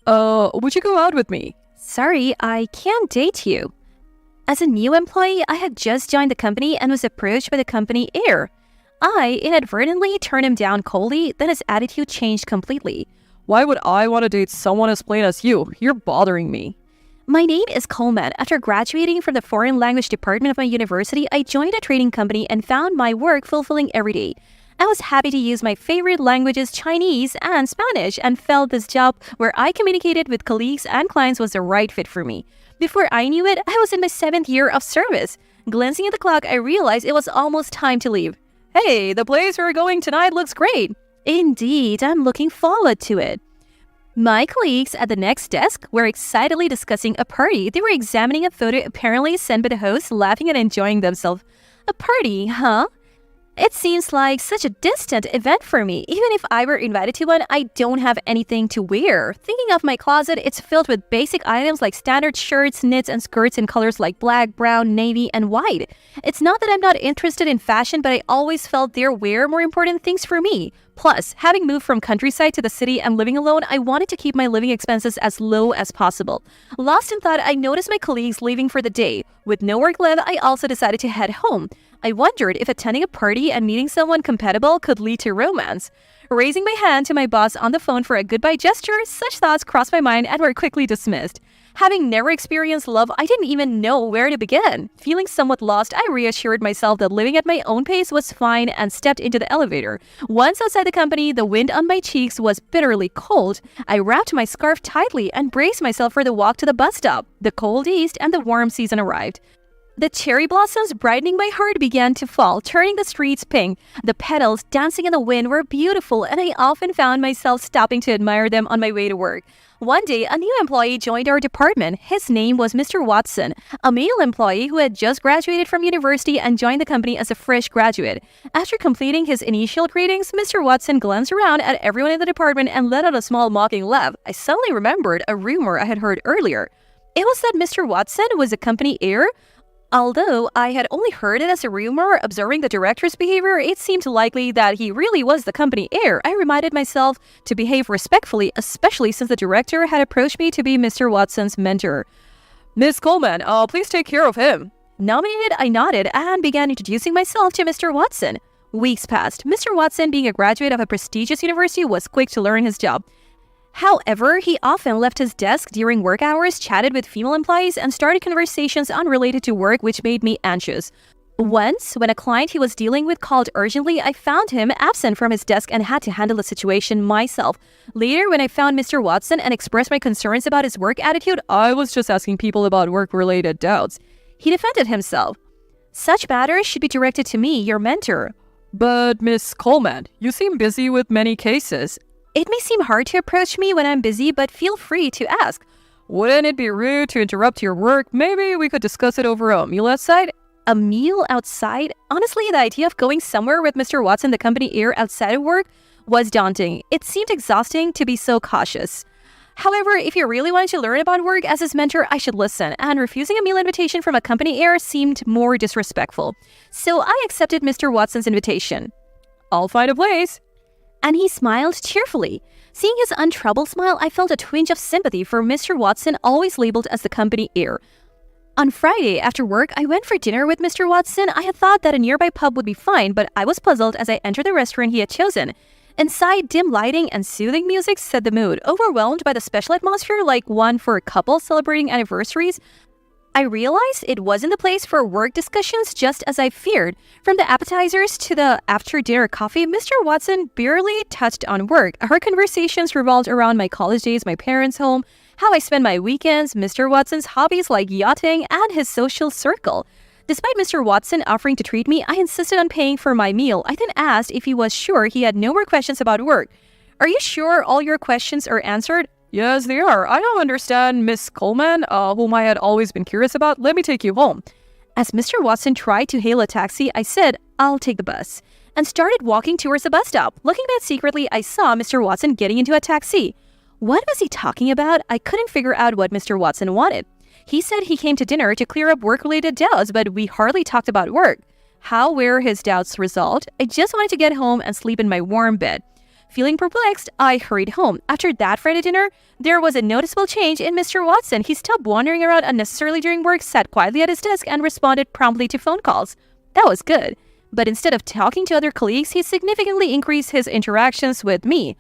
Would you go out with me? Sorry, I can't date you. As a new employee, I had just joined the company and was approached by the company heir. I inadvertently turned him down coldly, then his attitude changed completely. Why would I want to date someone as plain as you? You're bothering me. My name is Coleman. After graduating from the foreign language department of my university, I joined a trading company and found my work fulfilling every day. I was happy to use my favorite languages, Chinese and Spanish, and felt this job where I communicated with colleagues and clients was the right fit for me. Before I knew it, I was in my 7th year of service. Glancing at the clock, I realized it was almost time to leave. Hey, the place we're going tonight looks great. Indeed, I'm looking forward to it. My colleagues at the next desk were excitedly discussing a party. They were examining a photo apparently sent by the host, laughing and enjoying themselves. A party, huh? It seems like such a distant event for me. Even if I were invited to one, I don't have anything to wear. Thinking of my closet, it's filled with basic items like standard shirts, knits, and skirts in colors like black, brown, navy, and white. It's not that I'm not interested in fashion, but I always felt there were more important things for me. Plus, having moved from countryside to the city and living alone, I wanted to keep my living expenses as low as possible. Lost in thought, I noticed my colleagues leaving for the day. With no work left, I also decided to head home. I wondered if attending a party and meeting someone compatible could lead to romance. Raising my hand to my boss on the phone for a goodbye gesture, such thoughts crossed my mind and were quickly dismissed. Having never experienced love, I didn't even know where to begin. Feeling somewhat lost, I reassured myself that living at my own pace was fine and stepped into the elevator. Once outside the company, the wind on my cheeks was bitterly cold. I wrapped my scarf tightly and braced myself for the walk to the bus stop. The cold eased and the warm season arrived. The cherry blossoms brightening my heart began to fall, turning the streets pink. The petals dancing in the wind were beautiful, and I often found myself stopping to admire them on my way to work. One day, a new employee joined our department. His name was Mr. Watson, a male employee who had just graduated from university and joined the company as a fresh graduate. After completing his initial greetings, Mr. Watson glanced around at everyone in the department and let out a small mocking laugh. I suddenly remembered a rumor I had heard earlier. It was that Mr. Watson was a company heir. Although I had only heard it as a rumor, observing the director's behavior, it seemed likely that he really was the company heir. I reminded myself to behave respectfully, especially since the director had approached me to be Mr. Watson's mentor. Miss Coleman, please take care of him. Nominated, I nodded and began introducing myself to Mr. Watson. Weeks passed. Mr. Watson, being a graduate of a prestigious university, was quick to learn his job. However, he often left his desk during work hours, chatted with female employees, and started conversations unrelated to work, which made me anxious. Once, when a client he was dealing with called urgently, I found him absent from his desk and had to handle the situation myself. Later, when I found Mr. Watson and expressed my concerns about his work attitude, I was just asking people about work-related doubts. He defended himself. Such matters should be directed to me, your mentor. But, Miss Coleman, you seem busy with many cases. It may seem hard to approach me when I'm busy, but feel free to ask. Wouldn't it be rude to interrupt your work? Maybe we could discuss it over a meal outside? A meal outside? Honestly, the idea of going somewhere with Mr. Watson, the company heir, outside of work was daunting. It seemed exhausting to be so cautious. However, if you really wanted to learn about work as his mentor, I should listen, and refusing a meal invitation from a company heir seemed more disrespectful. So I accepted Mr. Watson's invitation. I'll find a place. And he smiled cheerfully. Seeing his untroubled smile, I felt a twinge of sympathy for Mr. Watson, always labeled as the company heir. On Friday, after work, I went for dinner with Mr. Watson. I had thought that a nearby pub would be fine, but I was puzzled as I entered the restaurant he had chosen. Inside, dim lighting and soothing music set the mood. Overwhelmed by the special atmosphere like one for a couple celebrating anniversaries, I realized it wasn't the place for work discussions, just as I feared. From the appetizers to the after-dinner coffee, Mr. Watson barely touched on work. Our conversations revolved around my college days, my parents' home, how I spend my weekends, Mr. Watson's hobbies like yachting, and his social circle. Despite Mr. Watson offering to treat me, I insisted on paying for my meal. I then asked if he was sure he had no more questions about work. Are you sure all your questions are answered? Yes, they are. I don't understand, Miss Coleman, whom I had always been curious about. Let me take you home. As Mr. Watson tried to hail a taxi, I said, I'll take the bus, and started walking towards the bus stop. Looking back secretly, I saw Mr. Watson getting into a taxi. What was he talking about? I couldn't figure out what Mr. Watson wanted. He said he came to dinner to clear up work-related doubts, but we hardly talked about work. How were his doubts resolved? I just wanted to get home and sleep in my warm bed. Feeling perplexed, I hurried home. After that Friday dinner, there was a noticeable change in Mr. Watson. He stopped wandering around unnecessarily during work, sat quietly at his desk, and responded promptly to phone calls. That was good. But instead of talking to other colleagues, he significantly increased his interactions with me.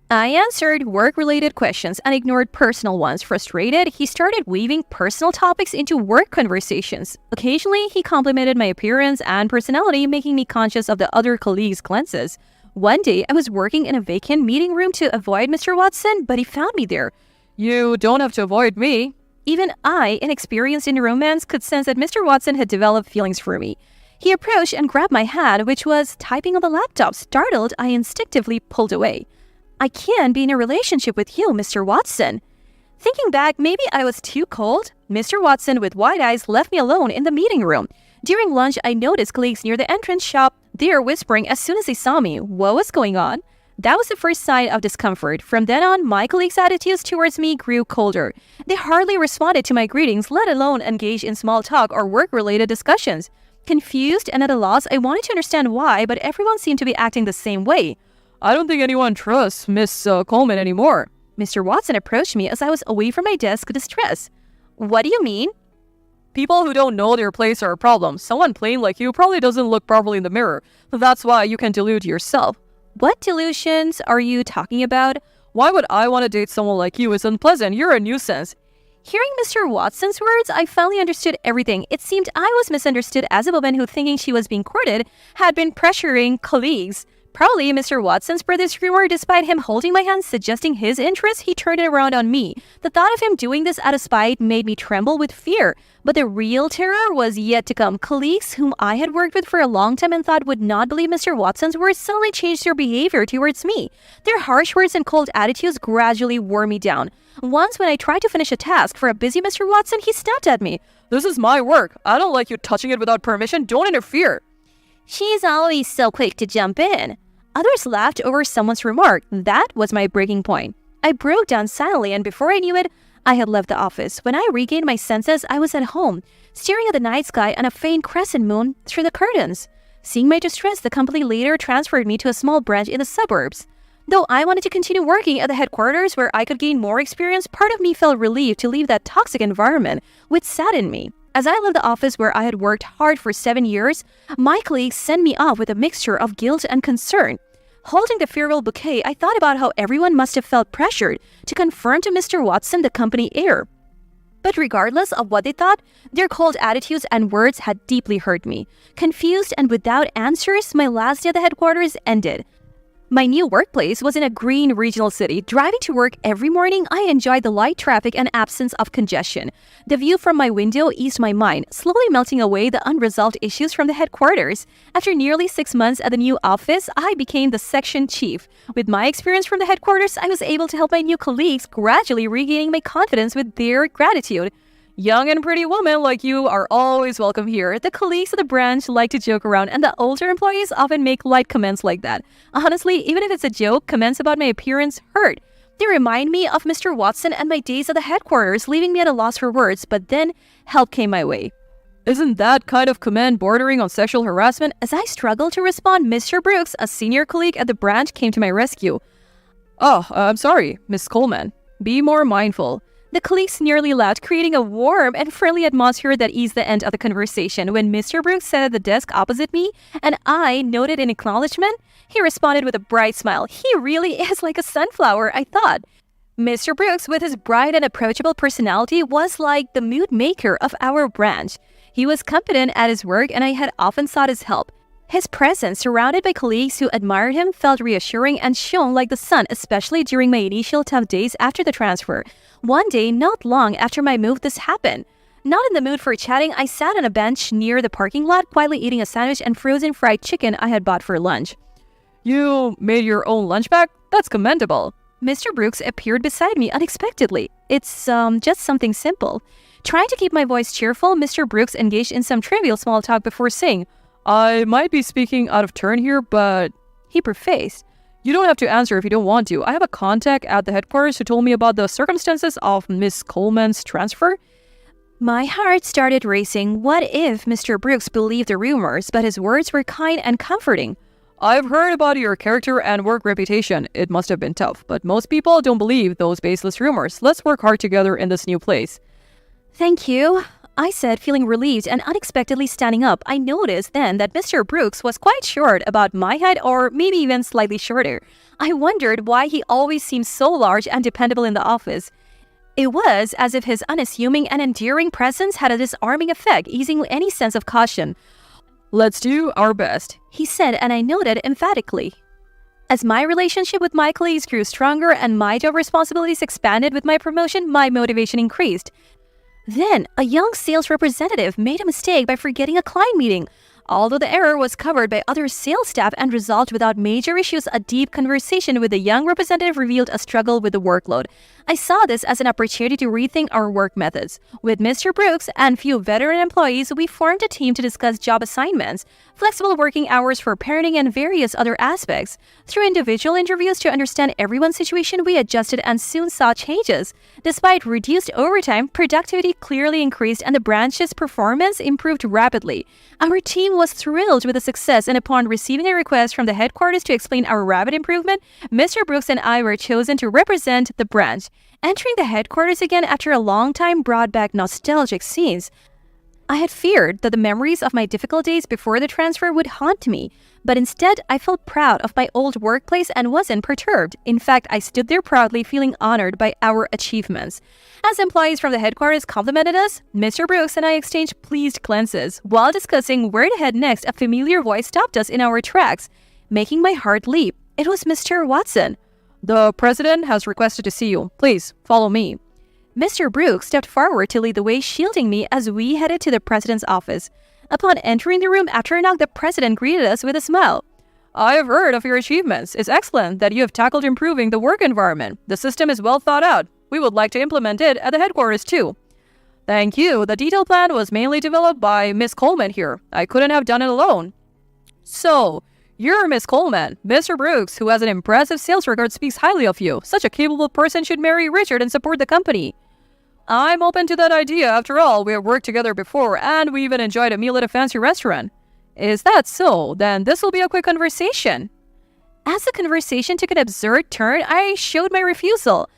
I answered work-related questions and ignored personal ones. Frustrated, he started weaving personal topics into work conversations. Occasionally, he complimented my appearance and personality, making me conscious of the other colleagues' glances. One day, I was working in a vacant meeting room to avoid Mr. Watson, but he found me there. You don't have to avoid me. Even I, inexperienced in romance, could sense that Mr. Watson had developed feelings for me. He approached and grabbed my hand, which was typing on the laptop. Startled, I instinctively pulled away. I can't be in a relationship with you, Mr. Watson. Thinking back, maybe I was too cold. Mr. Watson, with wide eyes, left me alone in the meeting room. During lunch, I noticed colleagues near the entrance shop. They were whispering as soon as they saw me. What was going on? That was the first sign of discomfort. From then on, my colleagues' attitudes towards me grew colder. They hardly responded to my greetings, let alone engage in small talk or work-related discussions. Confused and at a loss, I wanted to understand why, but everyone seemed to be acting the same way. I don't think anyone trusts Miss Coleman anymore. Mr. Watson approached me as I was away from my desk, distressed. What do you mean? People who don't know their place are a problem. Someone plain like you probably doesn't look properly in the mirror. That's why you can delude yourself. What delusions are you talking about? Why would I want to date someone like you? It's unpleasant. You're a nuisance. Hearing Mr. Watson's words, I finally understood everything. It seemed I was misunderstood as a woman who, thinking she was being courted, had been pressuring colleagues. Probably Mr. Watson spread this rumor. Despite him holding my hand, suggesting his interest, he turned it around on me. The thought of him doing this out of spite made me tremble with fear. But the real terror was yet to come. Colleagues whom I had worked with for a long time and thought would not believe Mr. Watson's words suddenly changed their behavior towards me. Their harsh words and cold attitudes gradually wore me down. Once, when I tried to finish a task for a busy Mr. Watson, he snapped at me. This is my work. I don't like you touching it without permission. Don't interfere. She's always so quick to jump in. Others laughed over someone's remark. That was my breaking point. I broke down silently, and before I knew it, I had left the office. When I regained my senses, I was at home, staring at the night sky and a faint crescent moon through the curtains. Seeing my distress, the company later transferred me to a small branch in the suburbs. Though I wanted to continue working at the headquarters where I could gain more experience, part of me felt relieved to leave that toxic environment, which saddened me. As I left the office where I had worked hard for 7 years, my colleagues sent me off with a mixture of guilt and concern. Holding the farewell bouquet, I thought about how everyone must have felt pressured to confirm to Mr. Watson the company heir. But regardless of what they thought, their cold attitudes and words had deeply hurt me. Confused and without answers, my last day at the headquarters ended. My new workplace was in a green regional city. Driving to work every morning, I enjoyed the light traffic and absence of congestion. The view from my window eased my mind, slowly melting away the unresolved issues from the headquarters. After nearly 6 months at the new office, I became the section chief. With my experience from the headquarters, I was able to help my new colleagues, gradually regaining my confidence with their gratitude. Young and pretty women like you are always welcome here. The colleagues of the branch like to joke around, and the older employees often make light comments like that. Honestly, even if it's a joke, comments about my appearance hurt. They remind me of Mr. Watson and my days at the headquarters, leaving me at a loss for words, but then help came my way. Isn't that kind of comment bordering on sexual harassment? As I struggled to respond, Mr. Brooks, a senior colleague at the branch, came to my rescue. Oh, I'm sorry, Miss Coleman. Be more mindful. The colleagues nearly laughed, creating a warm and friendly atmosphere that eased the end of the conversation. When Mr. Brooks sat at the desk opposite me, and I nodded in acknowledgement, he responded with a bright smile. He really is like a sunflower, I thought. Mr. Brooks, with his bright and approachable personality, was like the mood maker of our branch. He was competent at his work, and I had often sought his help. His presence, surrounded by colleagues who admired him, felt reassuring and shone like the sun, especially during my initial tough days after the transfer. One day, not long after my move, this happened. Not in the mood for chatting, I sat on a bench near the parking lot, quietly eating a sandwich and frozen fried chicken I had bought for lunch. You made your own lunch bag? That's commendable. Mr. Brooks appeared beside me unexpectedly. It's just something simple. Trying to keep my voice cheerful, Mr. Brooks engaged in some trivial small talk before saying, I might be speaking out of turn here, but he prefaced. You don't have to answer if you don't want to. I have a contact at the headquarters who told me about the circumstances of Miss Coleman's transfer. My heart started racing. What if Mr. Brooks believed the rumors, but his words were kind and comforting? I've heard about your character and work reputation. It must have been tough, but most people don't believe those baseless rumors. Let's work hard together in this new place. Thank you, I said, feeling relieved and unexpectedly standing up. I noticed then that Mr. Brooks was quite short, about my height or maybe even slightly shorter. I wondered why he always seemed so large and dependable in the office. It was as if his unassuming and endearing presence had a disarming effect, easing any sense of caution. Let's do our best, he said, and I nodded emphatically. As my relationship with my colleagues grew stronger and my job responsibilities expanded with my promotion, my motivation increased. Then, a young sales representative made a mistake by forgetting a client meeting. Although the error was covered by other sales staff and resolved without major issues, a deep conversation with the young representative revealed a struggle with the workload. I saw this as an opportunity to rethink our work methods. With Mr. Brooks and few veteran employees, we formed a team to discuss job assignments, flexible working hours for parenting, and various other aspects. Through individual interviews to understand everyone's situation, we adjusted and soon saw changes. Despite reduced overtime, productivity clearly increased and the branch's performance improved rapidly. Our team was thrilled with the success, and upon receiving a request from the headquarters to explain our rapid improvement, Mr. Brooks and I were chosen to represent the branch. Entering the headquarters again after a long time brought back nostalgic scenes. I had feared that the memories of my difficult days before the transfer would haunt me, but instead I felt proud of my old workplace and wasn't perturbed. In fact, I stood there proudly, feeling honored by our achievements. As employees from the headquarters complimented us, Mr. Brooks and I exchanged pleased glances. While discussing where to head next, a familiar voice stopped us in our tracks, making my heart leap. It was Mr. Watson. The president has requested to see you. Please, follow me. Mr. Brooks stepped forward to lead the way, shielding me as we headed to the president's office. Upon entering the room after a knock, the president greeted us with a smile. I have heard of your achievements. It's excellent that you have tackled improving the work environment. The system is well thought out. We would like to implement it at the headquarters too. Thank you. The detailed plan was mainly developed by Miss Coleman here. I couldn't have done it alone. So, you're Miss Coleman. Mr. Brooks, who has an impressive sales record, speaks highly of you. Such a capable person should marry Richard and support the company. I'm open to that idea. After all, we have worked together before, and we even enjoyed a meal at a fancy restaurant. Is that so? Then this will be a quick conversation. As the conversation took an absurd turn, I showed my refusal.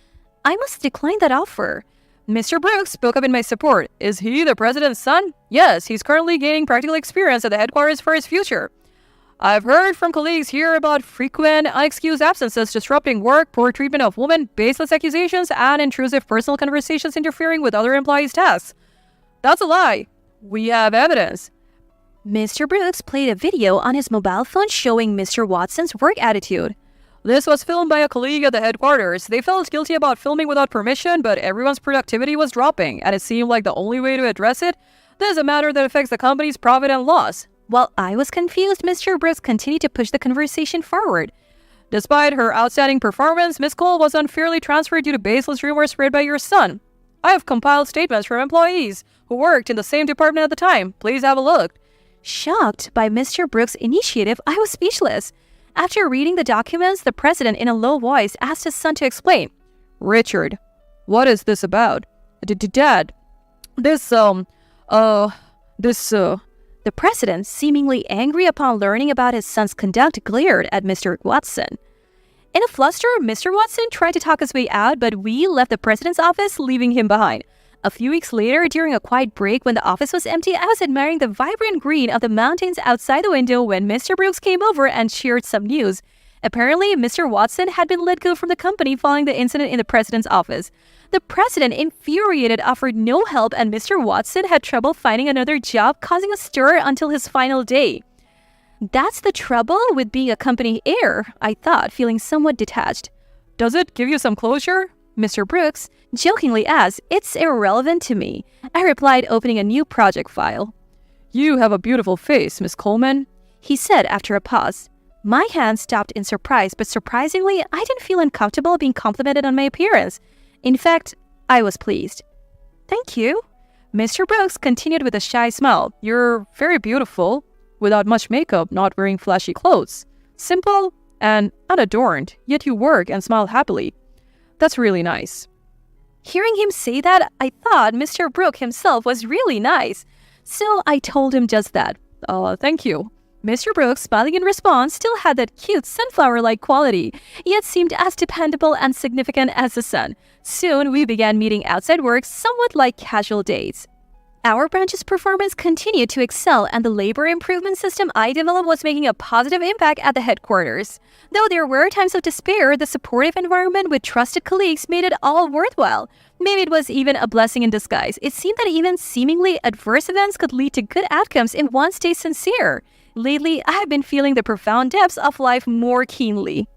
I must decline that offer. Mr. Brooks spoke up in my support. Is he the president's son? Yes, he's currently gaining practical experience at the headquarters for his future. I've heard from colleagues here about frequent, unexcused absences disrupting work, poor treatment of women, baseless accusations, and intrusive personal conversations interfering with other employees' tasks. That's a lie. We have evidence. Mr. Brooks played a video on his mobile phone showing Mr. Watson's work attitude. This was filmed by a colleague at the headquarters. They felt guilty about filming without permission, but everyone's productivity was dropping, and it seemed like the only way to address it. This is a matter that affects the company's profit and loss. While I was confused, Mr. Brooks continued to push the conversation forward. Despite her outstanding performance, Miss Cole was unfairly transferred due to baseless rumors spread by your son. I have compiled statements from employees who worked in the same department at the time. Please have a look. Shocked by Mr. Brooks' initiative, I was speechless. After reading the documents, the president in a low voice asked his son to explain. Richard, what is this about? Dad, The president, seemingly angry upon learning about his son's conduct, glared at Mr. Watson. In a fluster, Mr. Watson tried to talk his way out, but we left the president's office, leaving him behind. A few weeks later, during a quiet break when the office was empty, I was admiring the vibrant green of the mountains outside the window when Mr. Brooks came over and shared some news. Apparently, Mr. Watson had been let go from the company following the incident in the president's office. The president, infuriated, offered no help, and Mr. Watson had trouble finding another job, causing a stir until his final day. That's the trouble with being a company heir, I thought, feeling somewhat detached. Does it give you some closure? Mr. Brooks jokingly asked. It's irrelevant to me, I replied, opening a new project file. You have a beautiful face, Miss Coleman, he said after a pause. My hand stopped in surprise, but surprisingly, I didn't feel uncomfortable being complimented on my appearance. In fact, I was pleased. Thank you. Mr. Brooks continued with a shy smile. You're very beautiful, without much makeup, not wearing flashy clothes. Simple and unadorned, yet you work and smile happily. That's really nice. Hearing him say that, I thought Mr. Brooks himself was really nice. So I told him just that. Thank you. Mr. Brooks, smiling in response, still had that cute sunflower-like quality, yet seemed as dependable and significant as the sun. Soon, we began meeting outside work somewhat like casual dates. Our branch's performance continued to excel, and the labor improvement system I developed was making a positive impact at the headquarters. Though there were times of despair, the supportive environment with trusted colleagues made it all worthwhile. Maybe it was even a blessing in disguise. It seemed that even seemingly adverse events could lead to good outcomes if one stays sincere. Lately, I have been feeling the profound depths of life more keenly.